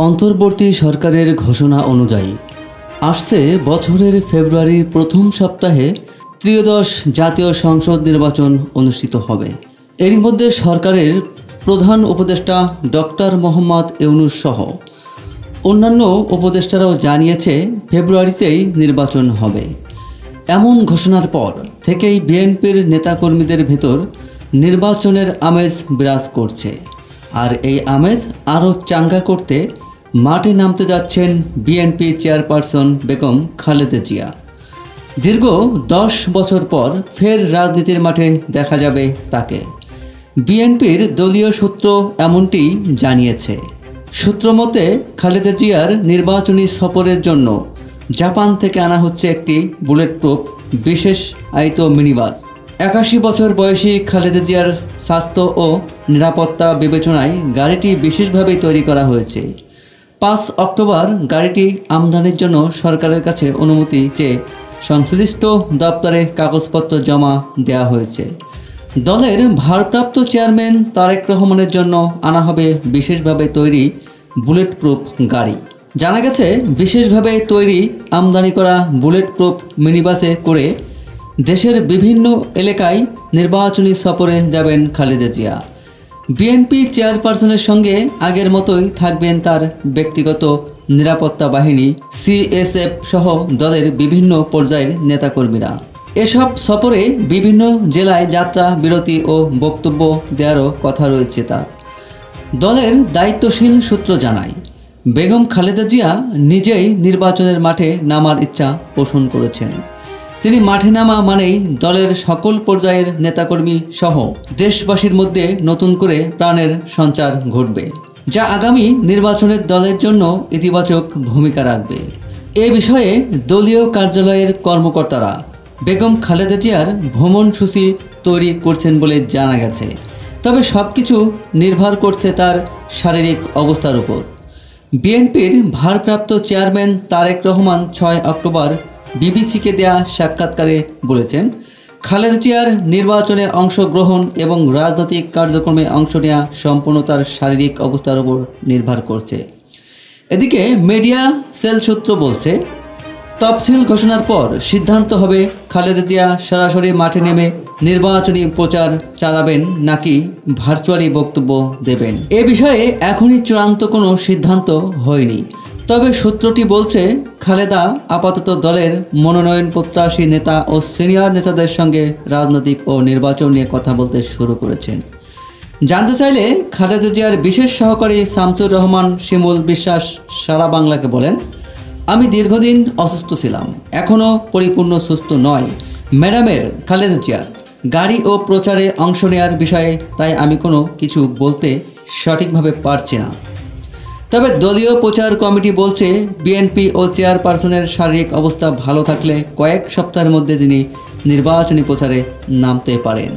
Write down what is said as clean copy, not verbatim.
অন্তর্বর্তী সরকারের ঘোষণা অনুযায়ী আসছে বছরের ফেব্রুয়ারির প্রথম সপ্তাহে ত্রয়োদশ জাতীয় সংসদ নির্বাচন অনুষ্ঠিত হবে। এরই মধ্যে সরকারের প্রধান উপদেষ্টা ডক্টর মোহাম্মদ ইউনূস সহ অন্যান্য উপদেষ্টারাও জানিয়েছে ফেব্রুয়ারিতেই নির্বাচন হবে। এমন ঘোষণার পর থেকেই বিএনপির নেতাকর্মীদের ভেতর নির্বাচনের আমেজ বিরাজ করছে। আর এই আমেজ আরও চাঙ্গা করতে মাঠে নামতে যাচ্ছেন বিএনপি চেয়ারপারসন বেগম খালেদা জিয়া। দীর্ঘ 10 বছর পর ফের রাজনীতির মাঠে দেখা যাবে তাকে। বিএনপির দলীয় সূত্র এমনটি জানিয়েছে। সূত্রমতে খালেদা জিয়ার নির্বাচনী সফরের জন্য জাপান থেকে আনা হচ্ছে একটি বুলেট প্রুফ বিশেষ আয়িত মিনিবাস। 81 বছর বয়সী খালেদা জিয়ার স্বাস্থ্য ও নিরাপত্তা বিবেচনায় গাড়িটি বিশেষভাবে তৈরি করা হয়েছে। 5 অক্টোবর গাড়িটি আমদানির জন্য সরকারের কাছে অনুমতি চেয়ে সংশ্লিষ্ট দপ্তরে কাগজপত্র জমা দেওয়া হয়েছে। দলের ভারপ্রাপ্ত চেয়ারম্যান তারেক রহমানের জন্য আনা হবে বিশেষভাবে তৈরি বুলেট প্রুফ গাড়ি। জানা গেছে বিশেষভাবে তৈরি আমদানি করা বুলেট প্রুফ মিনিবাসে করে দেশের বিভিন্ন এলাকায় নির্বাচনী সফরে যাবেন খালেদা জিয়া। বিএনপি চেয়ারপারসনের সঙ্গে আগের মতোই থাকবেন তার ব্যক্তিগত নিরাপত্তা বাহিনী সিএসএফ সহ দলের বিভিন্ন পর্যায়ের নেতাকর্মীরা। এসব সফরে বিভিন্ন জেলায় যাত্রা বিরতি ও বক্তব্য দেওয়ারও কথা রয়েছে তার। দলের দায়িত্বশীল সূত্র জানায়, বেগম খালেদা জিয়া নিজেই নির্বাচনের মাঠে নামার ইচ্ছা পোষণ করেছেন। তিনি মাঠে নামা মানেই দলের সকল পর্যায়ের নেতাকর্মী সহ দেশবাসীর মধ্যে নতুন করে প্রাণের সঞ্চার ঘটবে, যা আগামী নির্বাচনের দলের জন্য ইতিবাচক ভূমিকা রাখবে। এ বিষয়ে দলীয় কার্যালয়ের কর্মকর্তারা বেগম খালেদা জিয়ার ভ্রমণসূচি তৈরি করছেন বলে জানা গেছে। তবে সব কিছু নির্ভর করছে তার শারীরিক অবস্থার উপর। বিএনপির ভারপ্রাপ্ত চেয়ারম্যান তারেক রহমান 6 অক্টোবর বিবিসিকে দেয়া সাক্ষাৎকারে বলেছেন, খালেদা জিয়ার নির্বাচনে অংশগ্রহণ এবং রাজনৈতিক কার্যক্রমে অংশ নেওয়া সম্পূর্ণ তার শারীরিক অবস্থার উপর নির্ভর করছে। এদিকে মিডিয়া সেল সূত্র বলছে, তফসিল ঘোষণার পর সিদ্ধান্ত হবে খালেদা জিয়া সরাসরি মাঠে নেমে নির্বাচনী প্রচার চালাবেন নাকি ভার্চুয়ালি বক্তব্য দেবেন। এ বিষয়ে এখনই চূড়ান্ত কোনো সিদ্ধান্ত হয়নি। তবে সূত্রটি বলছে, খালেদা আপাতত দলের মনোনয়ন প্রত্যাশী নেতা ও সিনিয়র নেতাদের সঙ্গে রাজনৈতিক ও নির্বাচন নিয়ে কথা বলতে শুরু করেছেন। জানতে চাইলে খালেদা জিয়ার বিশেষ সহকারী শামসুর রহমান শিমুল বিশ্বাস সারা বাংলাকে বলেন, আমি দীর্ঘদিন অসুস্থ ছিলাম, এখনও পরিপূর্ণ সুস্থ নয় ম্যাডামের খালেদা জিয়ার গাড়ি ও প্রচারে অংশ নেওয়ার বিষয়ে, তাই আমি কোনো কিছু বলতে সঠিকভাবে পারছি না। তবে দলীয় প্রচার কমিটি বলছে, বিএনপি ও চেয়ারপারসনের শারীরিক অবস্থা ভালো থাকলে কয়েক সপ্তাহের মধ্যে তিনি নির্বাচনী প্রচারে নামতে পারেন।